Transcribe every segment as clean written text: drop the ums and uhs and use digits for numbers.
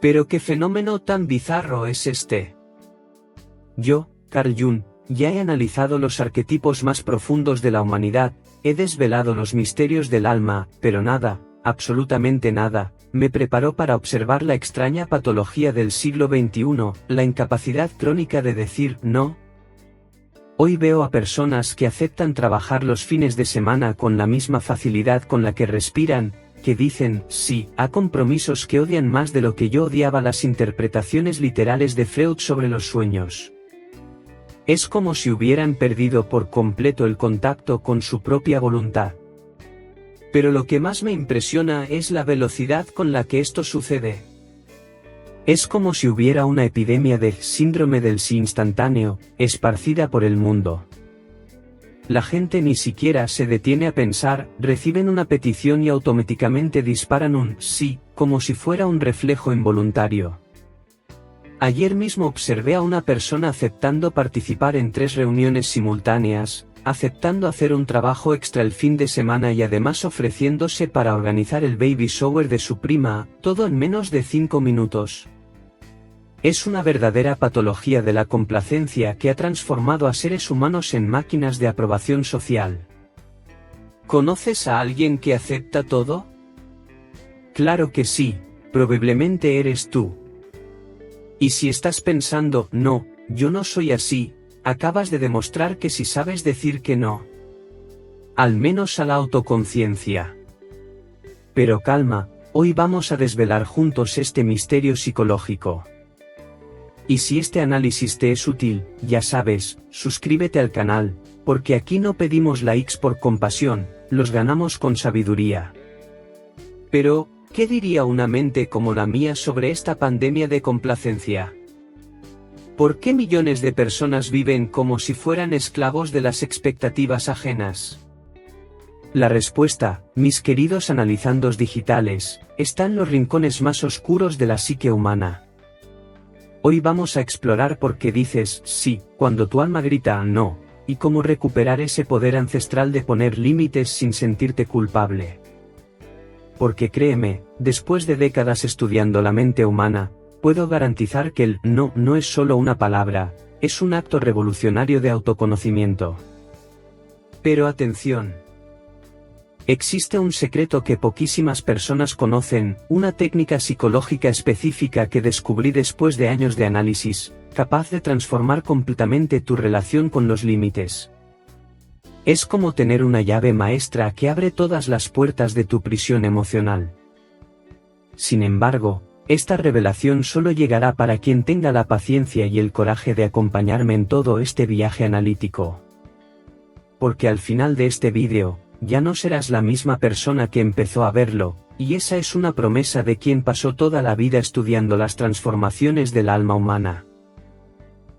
Pero qué fenómeno tan bizarro es este. Yo, Carl Jung, ya he analizado los arquetipos más profundos de la humanidad, he desvelado los misterios del alma, pero nada, absolutamente nada, me preparó para observar la extraña patología del siglo XXI, la incapacidad crónica de decir no. Hoy veo a personas que aceptan trabajar los fines de semana con la misma facilidad con la que respiran, que dicen sí a compromisos que odian más de lo que yo odiaba las interpretaciones literales de Freud sobre los sueños. Es como si hubieran perdido por completo el contacto con su propia voluntad. Pero lo que más me impresiona es la velocidad con la que esto sucede. Es como si hubiera una epidemia de síndrome del sí instantáneo, esparcida por el mundo. La gente ni siquiera se detiene a pensar, reciben una petición y automáticamente disparan un sí, como si fuera un reflejo involuntario. Ayer mismo observé a una persona aceptando participar en 3 reuniones simultáneas, aceptando hacer un trabajo extra el fin de semana y además ofreciéndose para organizar el baby shower de su prima, todo en menos de 5 minutos. Es una verdadera patología de la complacencia que ha transformado a seres humanos en máquinas de aprobación social. ¿Conoces a alguien que acepta todo? Claro que sí, probablemente eres tú. Y si estás pensando, no, yo no soy así, acabas de demostrar que sí sabes decir que no. Al menos a la autoconciencia. Pero calma, hoy vamos a desvelar juntos este misterio psicológico. Y si este análisis te es útil, ya sabes, suscríbete al canal, porque aquí no pedimos likes por compasión, los ganamos con sabiduría. Pero, ¿qué diría una mente como la mía sobre esta pandemia de complacencia? ¿Por qué millones de personas viven como si fueran esclavos de las expectativas ajenas? La respuesta, mis queridos analizandos digitales, está en los rincones más oscuros de la psique humana. Hoy vamos a explorar por qué dices sí cuando tu alma grita no, y cómo recuperar ese poder ancestral de poner límites sin sentirte culpable. Porque créeme, después de décadas estudiando la mente humana, puedo garantizar que el no no es solo una palabra, es un acto revolucionario de autoconocimiento. Pero atención. Existe un secreto que poquísimas personas conocen, una técnica psicológica específica que descubrí después de años de análisis, capaz de transformar completamente tu relación con los límites. Es como tener una llave maestra que abre todas las puertas de tu prisión emocional. Sin embargo, esta revelación solo llegará para quien tenga la paciencia y el coraje de acompañarme en todo este viaje analítico. Porque al final de este vídeo, ya no serás la misma persona que empezó a verlo, y esa es una promesa de quien pasó toda la vida estudiando las transformaciones del alma humana.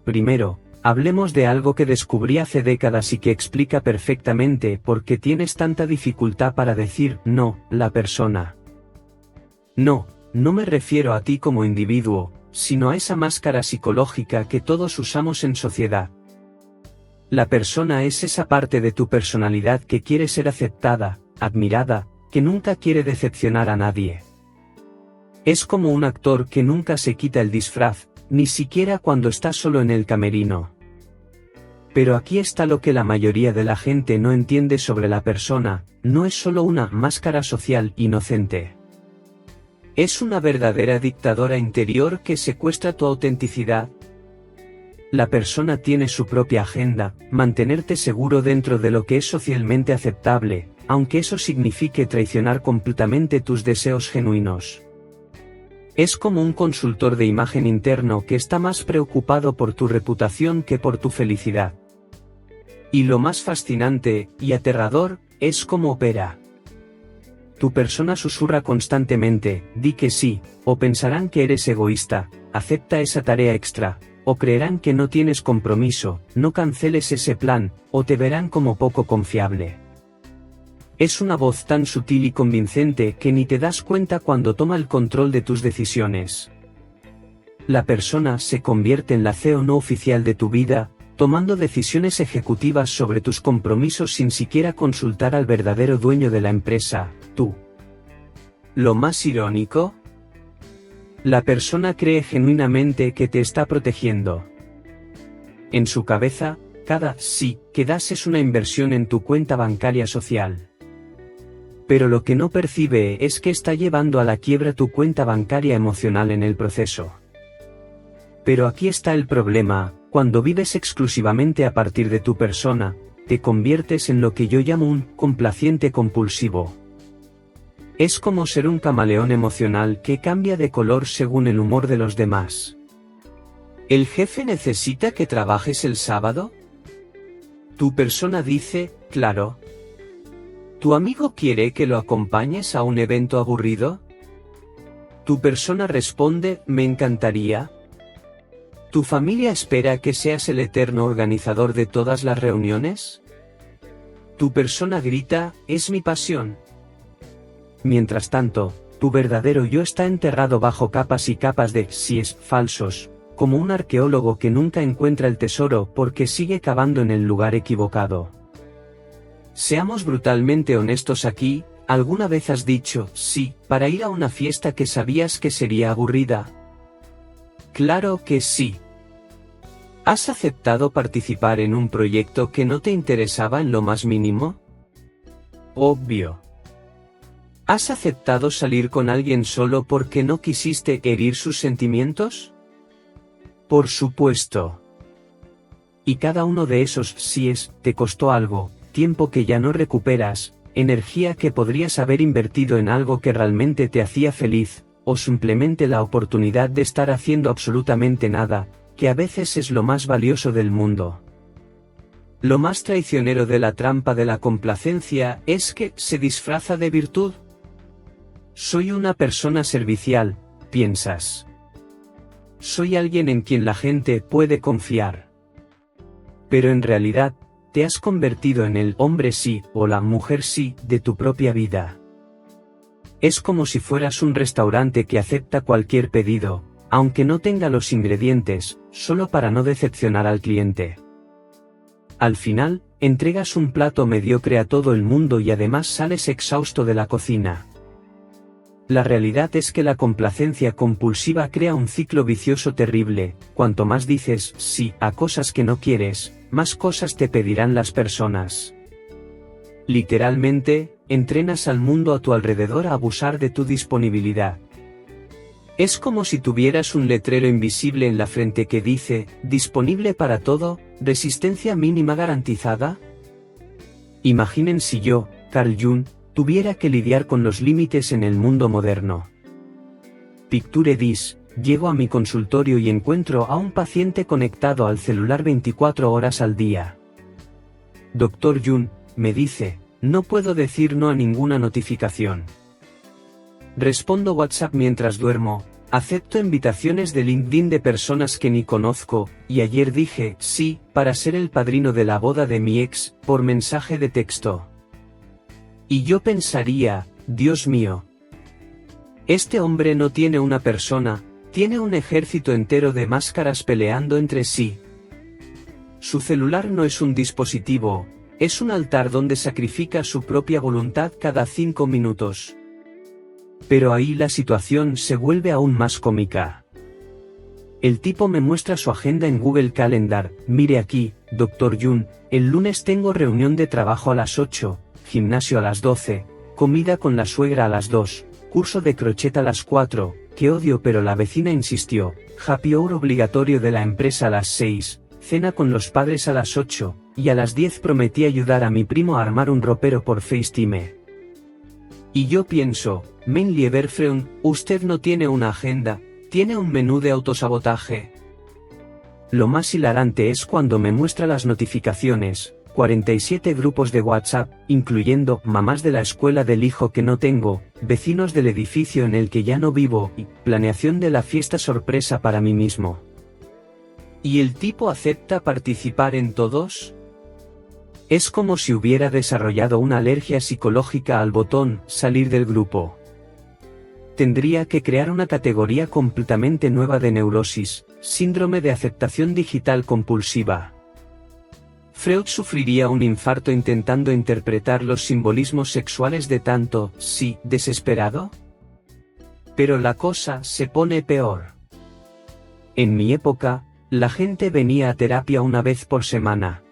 Primero, hablemos de algo que descubrí hace décadas y que explica perfectamente por qué tienes tanta dificultad para decir no, la persona. No, no me refiero a ti como individuo, sino a esa máscara psicológica que todos usamos en sociedad. La persona es esa parte de tu personalidad que quiere ser aceptada, admirada, que nunca quiere decepcionar a nadie. Es como un actor que nunca se quita el disfraz, ni siquiera cuando está solo en el camerino. Pero aquí está lo que la mayoría de la gente no entiende sobre la persona, no es solo una máscara social inocente. Es una verdadera dictadora interior que secuestra tu autenticidad. La persona tiene su propia agenda, mantenerte seguro dentro de lo que es socialmente aceptable, aunque eso signifique traicionar completamente tus deseos genuinos. Es como un consultor de imagen interno que está más preocupado por tu reputación que por tu felicidad. Y lo más fascinante, y aterrador, es cómo opera. Tu persona susurra constantemente, di que sí, o pensarán que eres egoísta, acepta esa tarea extra, o creerán que no tienes compromiso, no canceles ese plan, o te verán como poco confiable. Es una voz tan sutil y convincente que ni te das cuenta cuando toma el control de tus decisiones. La persona se convierte en la CEO no oficial de tu vida, tomando decisiones ejecutivas sobre tus compromisos sin siquiera consultar al verdadero dueño de la empresa, tú. Lo más irónico, La persona cree genuinamente que te está protegiendo. En su cabeza, cada sí que das es una inversión en tu cuenta bancaria social. Pero lo que no percibe es que está llevando a la quiebra tu cuenta bancaria emocional en el proceso. Pero aquí está el problema: cuando vives exclusivamente a partir de tu persona, te conviertes en lo que yo llamo un complaciente compulsivo. Es como ser un camaleón emocional que cambia de color según el humor de los demás. ¿El jefe necesita que trabajes el sábado? Tu persona dice, claro. ¿Tu amigo quiere que lo acompañes a un evento aburrido? Tu persona responde, me encantaría. ¿Tu familia espera que seas el eterno organizador de todas las reuniones? Tu persona grita, es mi pasión. Mientras tanto, tu verdadero yo está enterrado bajo capas y capas de síes falsos, como un arqueólogo que nunca encuentra el tesoro porque sigue cavando en el lugar equivocado. Seamos brutalmente honestos aquí, ¿alguna vez has dicho sí para ir a una fiesta que sabías que sería aburrida? Claro que sí. ¿Has aceptado participar en un proyecto que no te interesaba en lo más mínimo? Obvio. ¿Has aceptado salir con alguien solo porque no quisiste herir sus sentimientos? Por supuesto. Y cada uno de esos síes te costó algo, tiempo que ya no recuperas, energía que podrías haber invertido en algo que realmente te hacía feliz, o simplemente la oportunidad de estar haciendo absolutamente nada, que a veces es lo más valioso del mundo. Lo más traicionero de la trampa de la complacencia es que se disfraza de virtud. Soy una persona servicial, piensas. Soy alguien en quien la gente puede confiar. Pero en realidad, te has convertido en el hombre sí o la mujer sí de tu propia vida. Es como si fueras un restaurante que acepta cualquier pedido, aunque no tenga los ingredientes, solo para no decepcionar al cliente. Al final, entregas un plato mediocre a todo el mundo y además sales exhausto de la cocina. La realidad es que la complacencia compulsiva crea un ciclo vicioso terrible. Cuanto más dices sí a cosas que no quieres, más cosas te pedirán las personas. Literalmente, entrenas al mundo a tu alrededor a abusar de tu disponibilidad. Es como si tuvieras un letrero invisible en la frente que dice, disponible para todo, resistencia mínima garantizada. Imaginen si yo, Carl Jung, tuviera que lidiar con los límites en el mundo moderno. Picture dis, llego a mi consultorio y encuentro a un paciente conectado al celular 24 horas al día. Dr. Jung, me dice, no puedo decir no a ninguna notificación. Respondo WhatsApp mientras duermo, acepto invitaciones de LinkedIn de personas que ni conozco, y ayer dije sí para ser el padrino de la boda de mi ex, por mensaje de texto. Y yo pensaría, Dios mío. Este hombre no tiene una persona, tiene un ejército entero de máscaras peleando entre sí. Su celular no es un dispositivo, es un altar donde sacrifica su propia voluntad cada 5 minutos. Pero ahí la situación se vuelve aún más cómica. El tipo me muestra su agenda en Google Calendar, mire aquí, Dr. Jung, el lunes tengo reunión de trabajo a las 8, gimnasio a las 12, comida con la suegra a las 2, curso de crochet a las 4, que odio pero la vecina insistió, happy hour obligatorio de la empresa a las 6, cena con los padres a las 8, y a las 10 prometí ayudar a mi primo a armar un ropero por FaceTime. Y yo pienso, mein lieber Freund, usted no tiene una agenda, tiene un menú de autosabotaje. Lo más hilarante es cuando me muestra las notificaciones, 47 grupos de WhatsApp, incluyendo mamás de la escuela del hijo que no tengo, vecinos del edificio en el que ya no vivo, y planeación de la fiesta sorpresa para mí mismo. ¿Y el tipo acepta participar en todos? Es como si hubiera desarrollado una alergia psicológica al botón salir del grupo. Tendría que crear una categoría completamente nueva de neurosis, síndrome de aceptación digital compulsiva. Freud sufriría un infarto intentando interpretar los simbolismos sexuales de tanto sí desesperado. Pero la cosa se pone peor. En mi época, la gente venía a terapia una vez por semana.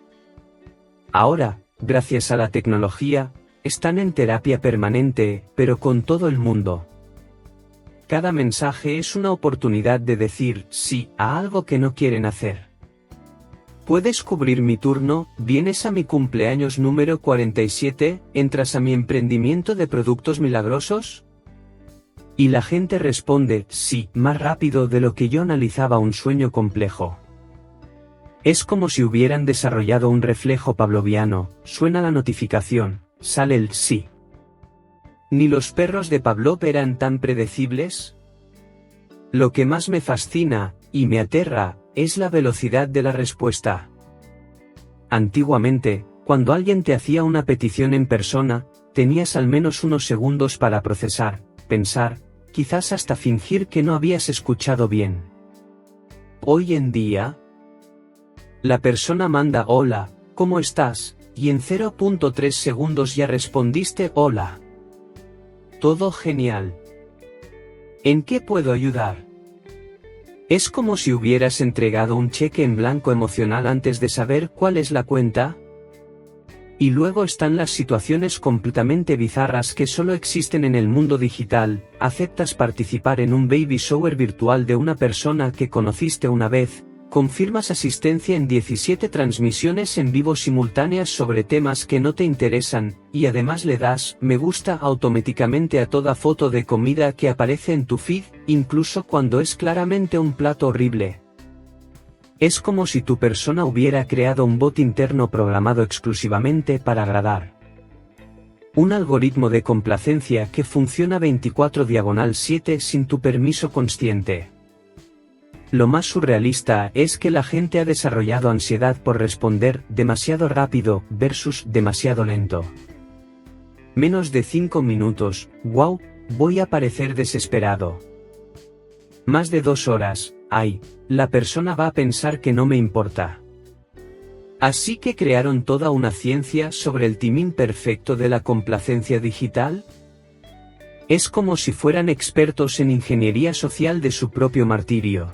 Ahora, gracias a la tecnología, están en terapia permanente, pero con todo el mundo. Cada mensaje es una oportunidad de decir sí a algo que no quieren hacer. ¿Puedes cubrir mi turno? ¿Vienes a mi cumpleaños número 47? ¿Entras a mi emprendimiento de productos milagrosos? Y la gente responde sí, más rápido de lo que yo analizaba un sueño complejo. Es como si hubieran desarrollado un reflejo pavloviano, suena la notificación, sale el sí. ¿Ni los perros de Pavlov eran tan predecibles? Lo que más me fascina, y me aterra, es la velocidad de la respuesta. Antiguamente, cuando alguien te hacía una petición en persona, tenías al menos unos segundos para procesar, pensar, quizás hasta fingir que no habías escuchado bien. Hoy en día, la persona manda hola, ¿cómo estás? Y en 0.3 segundos ya respondiste hola. Todo genial. ¿En qué puedo ayudar? Es como si hubieras entregado un cheque en blanco emocional antes de saber cuál es la cuenta. Y luego están las situaciones completamente bizarras que solo existen en el mundo digital. Aceptas participar en un baby shower virtual de una persona que conociste una vez, confirmas asistencia en 17 transmisiones en vivo simultáneas sobre temas que no te interesan, y además le das me gusta automáticamente a toda foto de comida que aparece en tu feed, incluso cuando es claramente un plato horrible. Es como si tu persona hubiera creado un bot interno programado exclusivamente para agradar. Un algoritmo de complacencia que funciona 24/7 sin tu permiso consciente. Lo más surrealista es que la gente ha desarrollado ansiedad por responder demasiado rápido versus demasiado lento. Menos de 5 minutos, wow, voy a parecer desesperado. Más de 2 horas, ay, la persona va a pensar que no me importa. Así que crearon toda una ciencia sobre el timing perfecto de la complacencia digital. Es como si fueran expertos en ingeniería social de su propio martirio.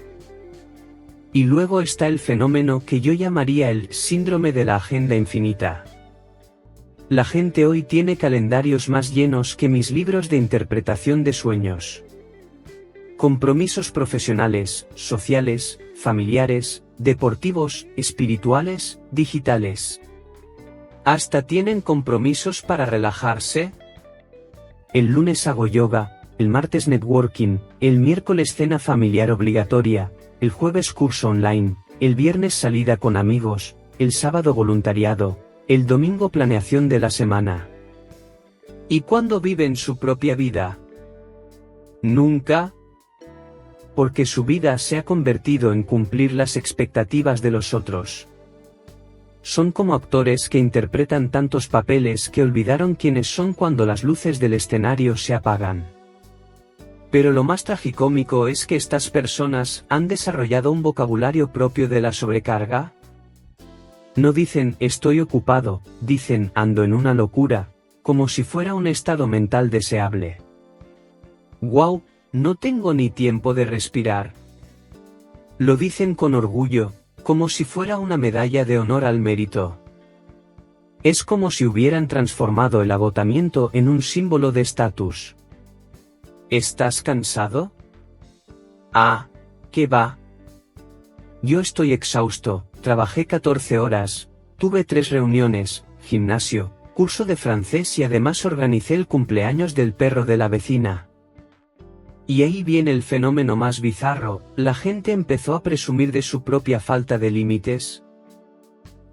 Y luego está el fenómeno que yo llamaría el síndrome de la agenda infinita. La gente hoy tiene calendarios más llenos que mis libros de interpretación de sueños. Compromisos profesionales, sociales, familiares, deportivos, espirituales, digitales. Hasta tienen compromisos para relajarse. El lunes hago yoga, el martes networking, el miércoles cena familiar obligatoria, el jueves curso online, el viernes salida con amigos, el sábado voluntariado, el domingo planeación de la semana. ¿Y cuándo viven su propia vida? Nunca. Porque su vida se ha convertido en cumplir las expectativas de los otros. Son como actores que interpretan tantos papeles que olvidaron quiénes son cuando las luces del escenario se apagan. Pero lo más tragicómico es que estas personas han desarrollado un vocabulario propio de la sobrecarga. No dicen estoy ocupado, dicen ando en una locura, como si fuera un estado mental deseable. ¡Wow! No tengo ni tiempo de respirar. Lo dicen con orgullo, como si fuera una medalla de honor al mérito. Es como si hubieran transformado el agotamiento en un símbolo de estatus. ¿Estás cansado? Ah, ¿qué va? Yo estoy exhausto, trabajé 14 horas, tuve 3 reuniones, gimnasio, curso de francés y además organicé el cumpleaños del perro de la vecina. Y ahí viene el fenómeno más bizarro, la gente empezó a presumir de su propia falta de límites.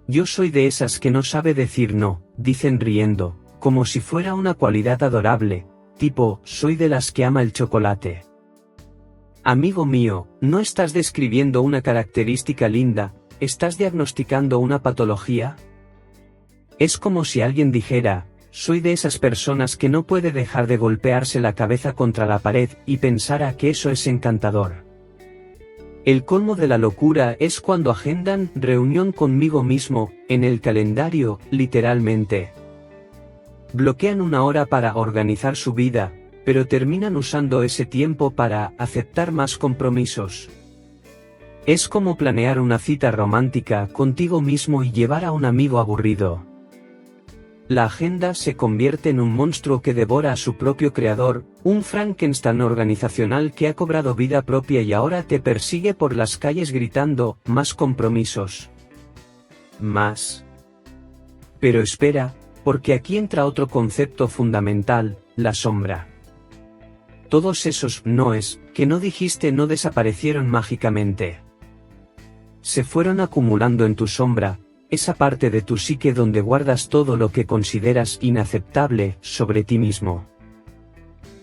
Yo soy de esas que no sabe decir no, dicen riendo, como si fuera una cualidad adorable, tipo, soy de las que ama el chocolate. Amigo mío, no estás describiendo una característica linda, ¿estás diagnosticando una patología? Es como si alguien dijera, soy de esas personas que no puede dejar de golpearse la cabeza contra la pared y pensara que eso es encantador. El colmo de la locura es cuando agendan reunión conmigo mismo, en el calendario, literalmente. Bloquean una hora para organizar su vida, pero terminan usando ese tiempo para aceptar más compromisos. Es como planear una cita romántica contigo mismo y llevar a un amigo aburrido. La agenda se convierte en un monstruo que devora a su propio creador, un Frankenstein organizacional que ha cobrado vida propia y ahora te persigue por las calles gritando, más compromisos. Más. Pero espera, porque aquí entra otro concepto fundamental, la sombra. Todos esos noes que no dijiste no desaparecieron mágicamente. Se fueron acumulando en tu sombra, esa parte de tu psique donde guardas todo lo que consideras inaceptable sobre ti mismo.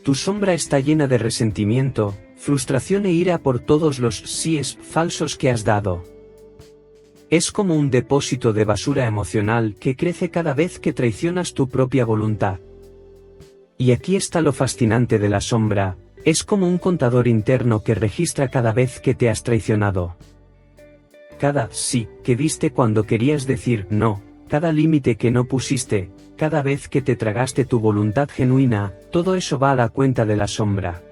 Tu sombra está llena de resentimiento, frustración e ira por todos los síes falsos que has dado. Es como un depósito de basura emocional que crece cada vez que traicionas tu propia voluntad. Y aquí está lo fascinante de la sombra, es como un contador interno que registra cada vez que te has traicionado. Cada sí que diste cuando querías decir no, cada límite que no pusiste, cada vez que te tragaste tu voluntad genuina, todo eso va a la cuenta de la sombra.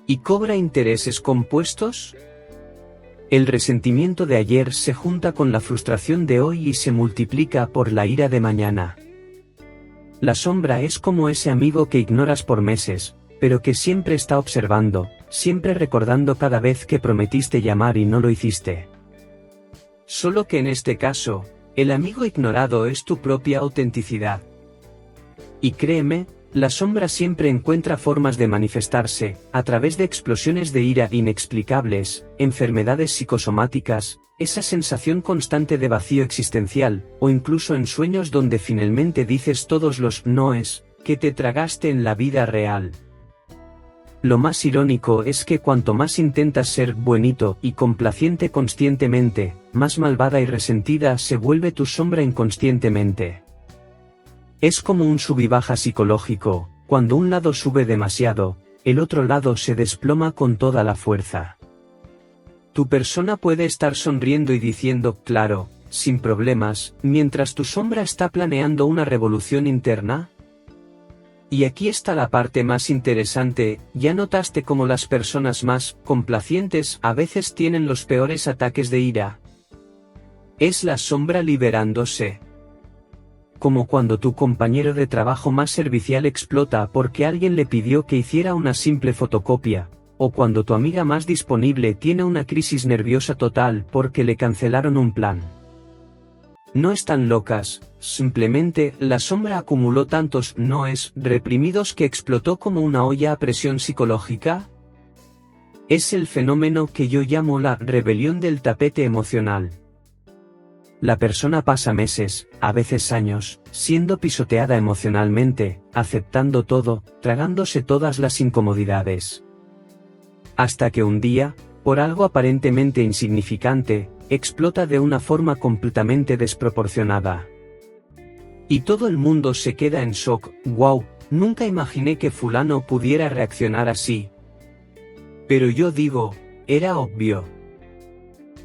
¿Y cobra intereses compuestos? El resentimiento de ayer se junta con la frustración de hoy y se multiplica por la ira de mañana. La sombra es como ese amigo que ignoras por meses, pero que siempre está observando, siempre recordando cada vez que prometiste llamar y no lo hiciste. Solo que en este caso, el amigo ignorado es tu propia autenticidad. Y créeme, la sombra siempre encuentra formas de manifestarse, a través de explosiones de ira inexplicables, enfermedades psicosomáticas, esa sensación constante de vacío existencial, o incluso en sueños donde finalmente dices todos los noes que te tragaste en la vida real. Lo más irónico es que cuanto más intentas ser buenito y complaciente conscientemente, más malvada y resentida se vuelve tu sombra inconscientemente. Es como un sub y baja psicológico, cuando un lado sube demasiado, el otro lado se desploma con toda la fuerza. Tu persona puede estar sonriendo y diciendo claro, sin problemas, mientras tu sombra está planeando una revolución interna. Y aquí está la parte más interesante, ¿ya notaste cómo las personas más complacientes a veces tienen los peores ataques de ira? Es la sombra liberándose. Como cuando tu compañero de trabajo más servicial explota porque alguien le pidió que hiciera una simple fotocopia, o cuando tu amiga más disponible tiene una crisis nerviosa total porque le cancelaron un plan. No están locas, simplemente la sombra acumuló tantos noes reprimidos que explotó como una olla a presión psicológica. Es el fenómeno que yo llamo la rebelión del tapete emocional. La persona pasa meses, a veces años, siendo pisoteada emocionalmente, aceptando todo, tragándose todas las incomodidades. Hasta que un día, por algo aparentemente insignificante, explota de una forma completamente desproporcionada. Y todo el mundo se queda en shock, wow, nunca imaginé que fulano pudiera reaccionar así. Pero yo digo, era obvio.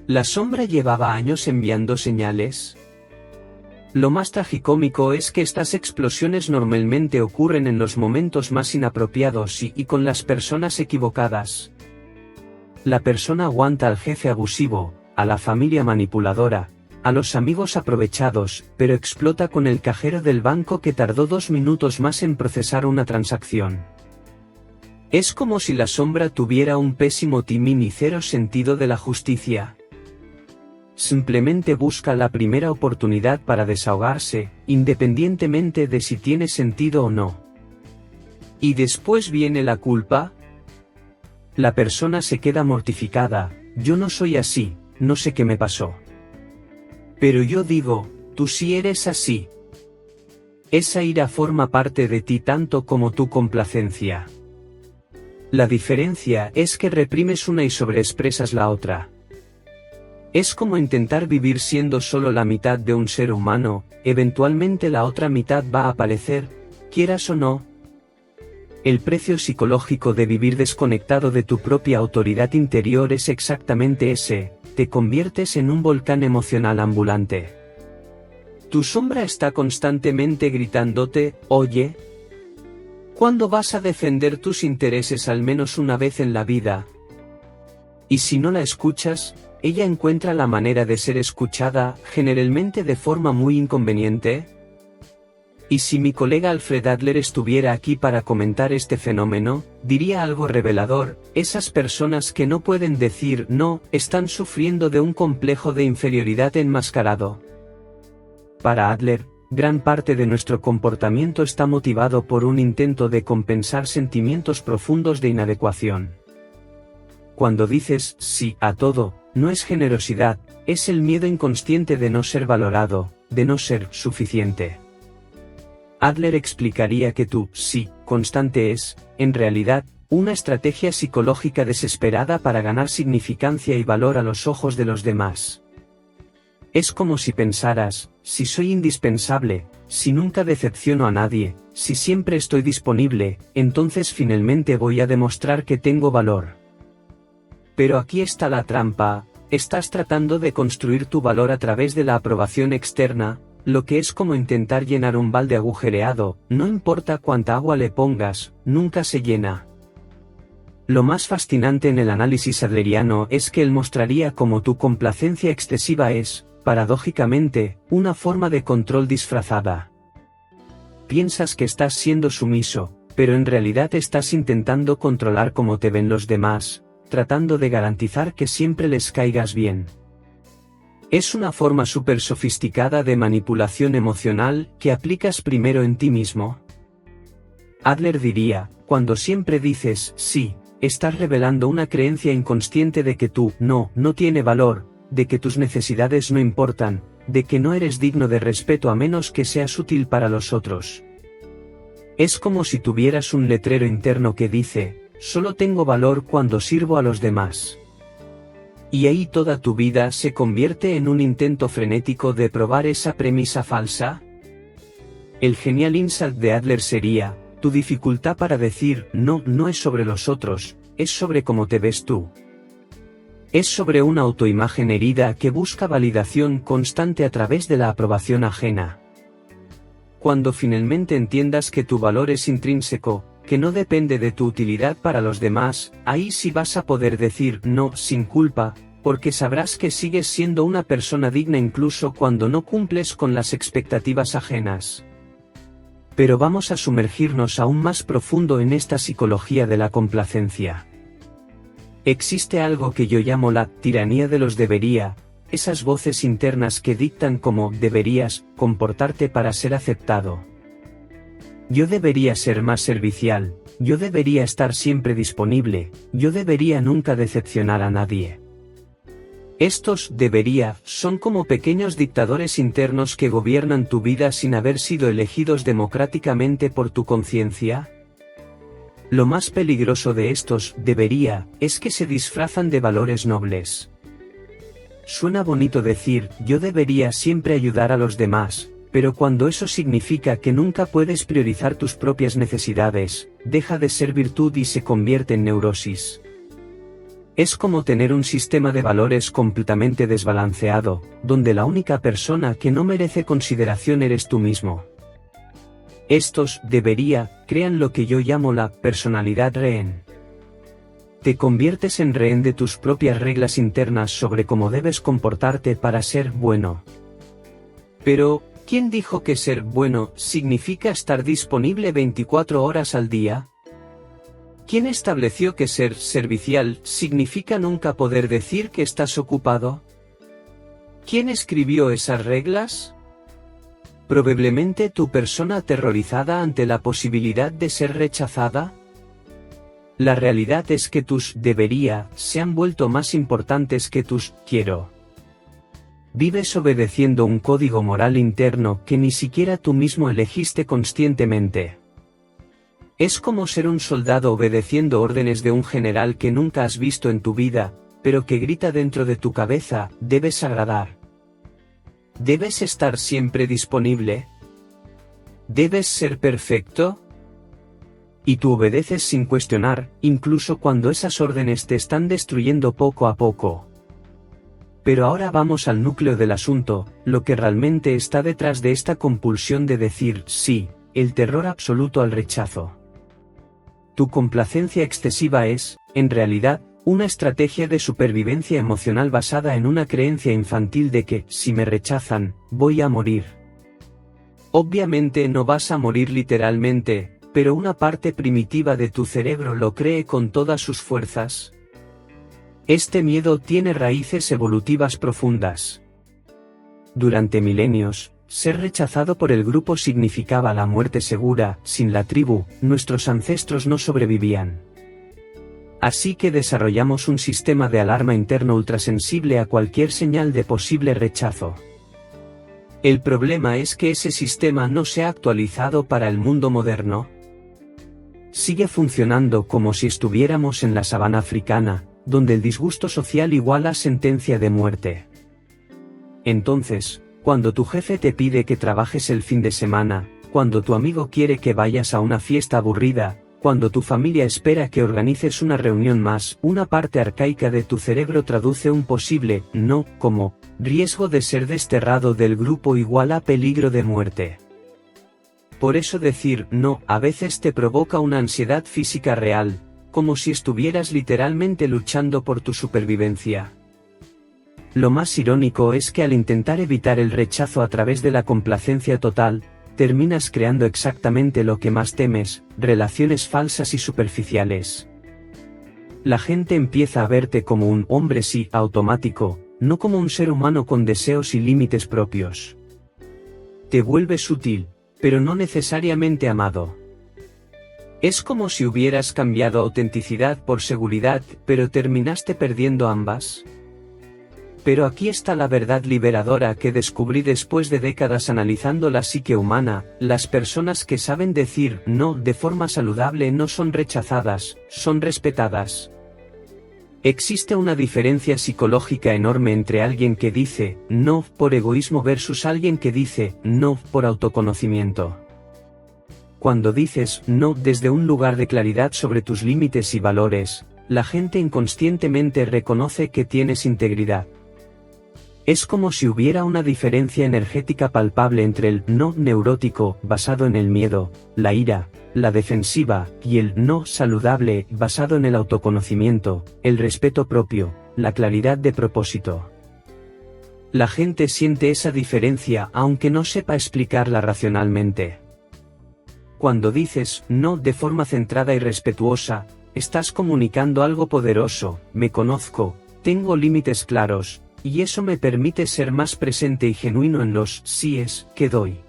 ¿La sombra llevaba años enviando señales? Lo más tragicómico es que estas explosiones normalmente ocurren en los momentos más inapropiados y con las personas equivocadas. La persona aguanta al jefe abusivo, a la familia manipuladora, a los amigos aprovechados, pero explota con el cajero del banco que tardó 2 minutos más en procesar una transacción. Es como si la sombra tuviera un pésimo timing y cero sentido de la justicia. Simplemente busca la primera oportunidad para desahogarse, independientemente de si tiene sentido o no. ¿Y después viene la culpa? La persona se queda mortificada, yo no soy así, no sé qué me pasó. Pero yo digo, tú sí eres así. Esa ira forma parte de ti tanto como tu complacencia. La diferencia es que reprimes una y sobreexpresas la otra. Es como intentar vivir siendo solo la mitad de un ser humano, eventualmente la otra mitad va a aparecer, quieras o no. El precio psicológico de vivir desconectado de tu propia autoridad interior es exactamente ese, te conviertes en un volcán emocional ambulante. Tu sombra está constantemente gritándote, oye, ¿Cuándo vas a defender tus intereses al menos una vez en la vida? Y si no la escuchas, ella encuentra la manera de ser escuchada, generalmente de forma muy inconveniente. Y si mi colega Alfred Adler estuviera aquí para comentar este fenómeno, diría algo revelador: esas personas que no pueden decir no, están sufriendo de un complejo de inferioridad enmascarado. Para Adler, gran parte de nuestro comportamiento está motivado por un intento de compensar sentimientos profundos de inadecuación. Cuando dices sí a todo, no es generosidad, es el miedo inconsciente de no ser valorado, de no ser suficiente. Adler explicaría que tu sí constante es, en realidad, una estrategia psicológica desesperada para ganar significancia y valor a los ojos de los demás. Es como si pensaras: si soy indispensable, si nunca decepciono a nadie, si siempre estoy disponible, entonces finalmente voy a demostrar que tengo valor. Pero aquí está la trampa: estás tratando de construir tu valor a través de la aprobación externa, lo que es como intentar llenar un balde agujereado, no importa cuánta agua le pongas, nunca se llena. Lo más fascinante en el análisis adleriano es que él mostraría cómo tu complacencia excesiva es, paradójicamente, una forma de control disfrazada. Piensas que estás siendo sumiso, pero en realidad estás intentando controlar cómo te ven los demás, tratando de garantizar que siempre les caigas bien. Es una forma súper sofisticada de manipulación emocional que aplicas primero en ti mismo. Adler diría: cuando siempre dices sí, estás revelando una creencia inconsciente de que tu no tiene valor, de que tus necesidades no importan, de que no eres digno de respeto a menos que seas útil para los otros. Es como si tuvieras un letrero interno que dice: solo tengo valor cuando sirvo a los demás. Y ahí toda tu vida se convierte en un intento frenético de probar esa premisa falsa. El genial insight de Adler sería: tu dificultad para decir no es sobre los otros, es sobre cómo te ves tú. Es sobre una autoimagen herida que busca validación constante a través de la aprobación ajena. Cuando finalmente entiendas que tu valor es intrínseco, que no depende de tu utilidad para los demás, ahí sí vas a poder decir no sin culpa, porque sabrás que sigues siendo una persona digna incluso cuando no cumples con las expectativas ajenas. Pero vamos a sumergirnos aún más profundo en esta psicología de la complacencia. Existe algo que yo llamo la tiranía de los debería, esas voces internas que dictan cómo deberías comportarte para ser aceptado. Yo debería ser más servicial, yo debería estar siempre disponible, yo debería nunca decepcionar a nadie. Estos debería son como pequeños dictadores internos que gobiernan tu vida sin haber sido elegidos democráticamente por tu conciencia. Lo más peligroso de estos debería es que se disfrazan de valores nobles. Suena bonito decir yo debería siempre ayudar a los demás, pero cuando eso significa que nunca puedes priorizar tus propias necesidades, deja de ser virtud y se convierte en neurosis. Es como tener un sistema de valores completamente desbalanceado, donde la única persona que no merece consideración eres tú mismo. Estos debería crean lo que yo llamo la personalidad rehén. Te conviertes en rehén de tus propias reglas internas sobre cómo debes comportarte para ser bueno. Pero, ¿quién dijo que ser bueno significa estar disponible 24 horas al día? ¿Quién estableció que ser servicial significa nunca poder decir que estás ocupado? ¿Quién escribió esas reglas? ¿Probablemente tu persona aterrorizada ante la posibilidad de ser rechazada? La realidad es que tus debería se han vuelto más importantes que tus quiero. Vives obedeciendo un código moral interno que ni siquiera tú mismo elegiste conscientemente. Es como ser un soldado obedeciendo órdenes de un general que nunca has visto en tu vida, pero que grita dentro de tu cabeza: debes agradar. ¿Debes estar siempre disponible? ¿Debes ser perfecto? Y tú obedeces sin cuestionar, incluso cuando esas órdenes te están destruyendo poco a poco. Pero ahora vamos al núcleo del asunto, lo que realmente está detrás de esta compulsión de decir sí, el terror absoluto al rechazo. Tu complacencia excesiva es, en realidad, una estrategia de supervivencia emocional basada en una creencia infantil de que, si me rechazan, voy a morir. Obviamente no vas a morir literalmente, pero una parte primitiva de tu cerebro lo cree con todas sus fuerzas. Este miedo tiene raíces evolutivas profundas. Durante milenios, ser rechazado por el grupo significaba la muerte segura. Sin la tribu, nuestros ancestros no sobrevivían. Así que desarrollamos un sistema de alarma interno ultrasensible a cualquier señal de posible rechazo. El problema es que ese sistema no se ha actualizado para el mundo moderno. Sigue funcionando como si estuviéramos en la sabana africana, donde el disgusto social iguala sentencia de muerte. Entonces, cuando tu jefe te pide que trabajes el fin de semana, cuando tu amigo quiere que vayas a una fiesta aburrida, cuando tu familia espera que organices una reunión más, una parte arcaica de tu cerebro traduce un posible no como riesgo de ser desterrado del grupo igual a peligro de muerte. Por eso decir no a veces te provoca una ansiedad física real, como si estuvieras literalmente luchando por tu supervivencia. Lo más irónico es que al intentar evitar el rechazo a través de la complacencia total, terminas creando exactamente lo que más temes, relaciones falsas y superficiales. La gente empieza a verte como un hombre sí automático, no como un ser humano con deseos y límites propios. Te vuelves útil, pero no necesariamente amado. Es como si hubieras cambiado autenticidad por seguridad, pero terminaste perdiendo ambas. Pero aquí está la verdad liberadora que descubrí después de décadas analizando la psique humana: las personas que saben decir no de forma saludable no son rechazadas, son respetadas. Existe una diferencia psicológica enorme entre alguien que dice no por egoísmo versus alguien que dice no por autoconocimiento. Cuando dices no desde un lugar de claridad sobre tus límites y valores, la gente inconscientemente reconoce que tienes integridad. Es como si hubiera una diferencia energética palpable entre el no neurótico, basado en el miedo, la ira, la defensiva, y el no saludable, basado en el autoconocimiento, el respeto propio, la claridad de propósito. La gente siente esa diferencia aunque no sepa explicarla racionalmente. Cuando dices no de forma centrada y respetuosa, estás comunicando algo poderoso: me conozco, tengo límites claros, y eso me permite ser más presente y genuino en los síes que doy.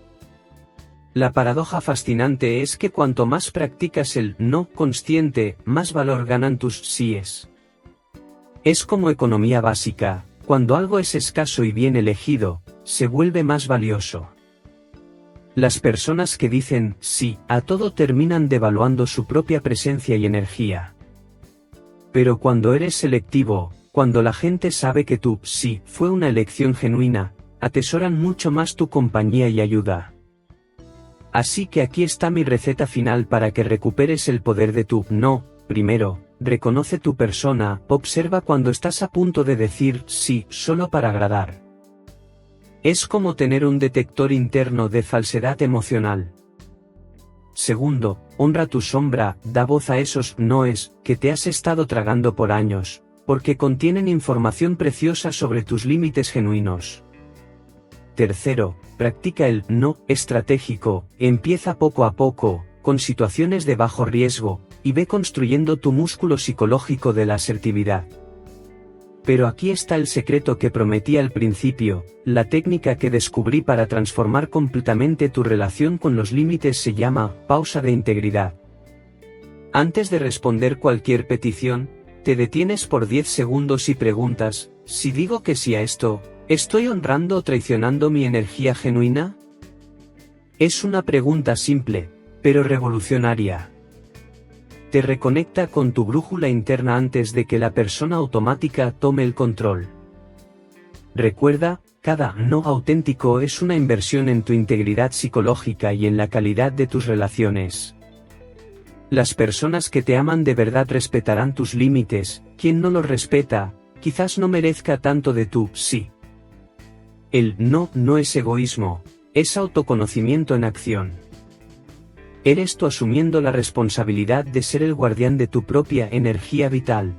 La paradoja fascinante es que cuanto más practicas el no consciente, más valor ganan tus síes. Es como economía básica: cuando algo es escaso y bien elegido, se vuelve más valioso. Las personas que dicen sí a todo terminan devaluando su propia presencia y energía. Pero cuando eres selectivo, cuando la gente sabe que tu sí fue una elección genuina, atesoran mucho más tu compañía y ayuda. Así que aquí está mi receta final para que recuperes el poder de tu no. Primero, reconoce tu persona, observa cuando estás a punto de decir sí solo para agradar. Es como tener un detector interno de falsedad emocional. Segundo, honra tu sombra, da voz a esos noes que te has estado tragando por años, porque contienen información preciosa sobre tus límites genuinos. Tercero, practica el no estratégico, empieza poco a poco, con situaciones de bajo riesgo, y ve construyendo tu músculo psicológico de la asertividad. Pero aquí está el secreto que prometí al principio: la técnica que descubrí para transformar completamente tu relación con los límites se llama pausa de integridad. Antes de responder cualquier petición, te detienes por 10 segundos y preguntas: si digo que sí a esto, ¿estoy honrando o traicionando mi energía genuina? Es una pregunta simple, pero revolucionaria. Te reconecta con tu brújula interna antes de que la persona automática tome el control. Recuerda, cada no auténtico es una inversión en tu integridad psicológica y en la calidad de tus relaciones. Las personas que te aman de verdad respetarán tus límites; quien no los respeta, quizás no merezca tanto de tu sí. El no no es egoísmo, es autoconocimiento en acción. Eres tú asumiendo la responsabilidad de ser el guardián de tu propia energía vital.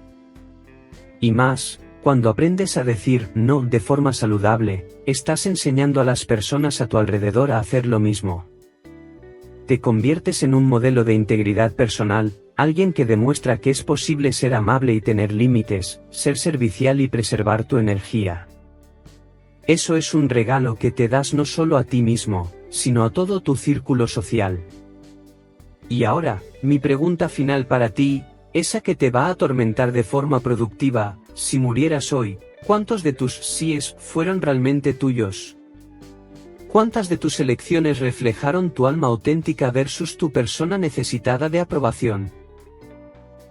Y más, cuando aprendes a decir no de forma saludable, estás enseñando a las personas a tu alrededor a hacer lo mismo. Te conviertes en un modelo de integridad personal, alguien que demuestra que es posible ser amable y tener límites, ser servicial y preservar tu energía. Eso es un regalo que te das no solo a ti mismo, sino a todo tu círculo social. Y ahora, mi pregunta final para ti, esa que te va a atormentar de forma productiva: si murieras hoy, ¿cuántos de tus síes fueron realmente tuyos? ¿Cuántas de tus elecciones reflejaron tu alma auténtica versus tu persona necesitada de aprobación?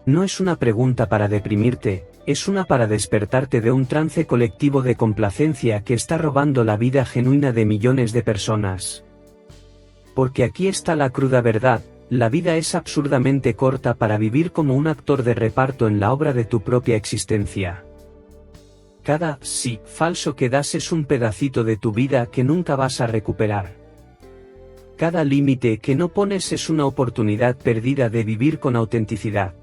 No es una pregunta para deprimirte, es una para despertarte de un trance colectivo de complacencia que está robando la vida genuina de millones de personas. Porque aquí está la cruda verdad: la vida es absurdamente corta para vivir como un actor de reparto en la obra de tu propia existencia. Cada sí falso que das es un pedacito de tu vida que nunca vas a recuperar. Cada límite que no pones es una oportunidad perdida de vivir con autenticidad.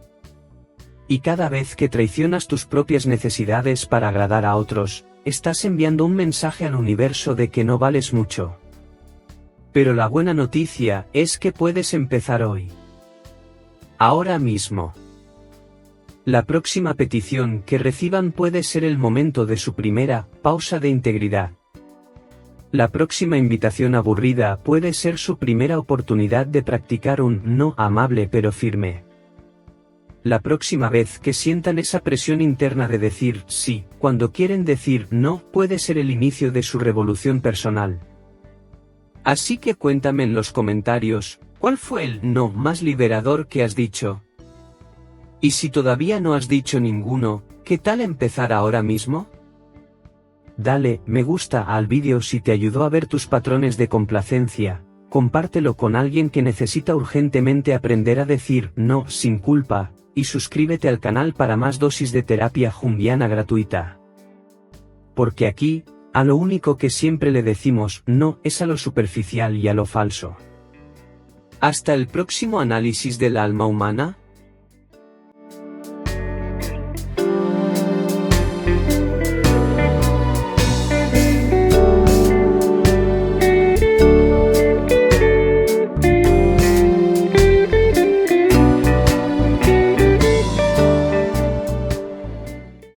Y cada vez que traicionas tus propias necesidades para agradar a otros, estás enviando un mensaje al universo de que no vales mucho. Pero la buena noticia es que puedes empezar hoy. Ahora mismo. La próxima petición que reciban puede ser el momento de su primera pausa de integridad. La próxima invitación aburrida puede ser su primera oportunidad de practicar un no amable pero firme. La próxima vez que sientan esa presión interna de decir sí, cuando quieren decir no, puede ser el inicio de su revolución personal. Así que cuéntame en los comentarios, ¿cuál fue el no más liberador que has dicho? Y si todavía no has dicho ninguno, ¿qué tal empezar ahora mismo? Dale me gusta al vídeo si te ayudó a ver tus patrones de complacencia, compártelo con alguien que necesita urgentemente aprender a decir no sin culpa, y suscríbete al canal para más dosis de terapia junguiana gratuita. Porque aquí, a lo único que siempre le decimos no es a lo superficial y a lo falso. Hasta el próximo análisis del alma humana.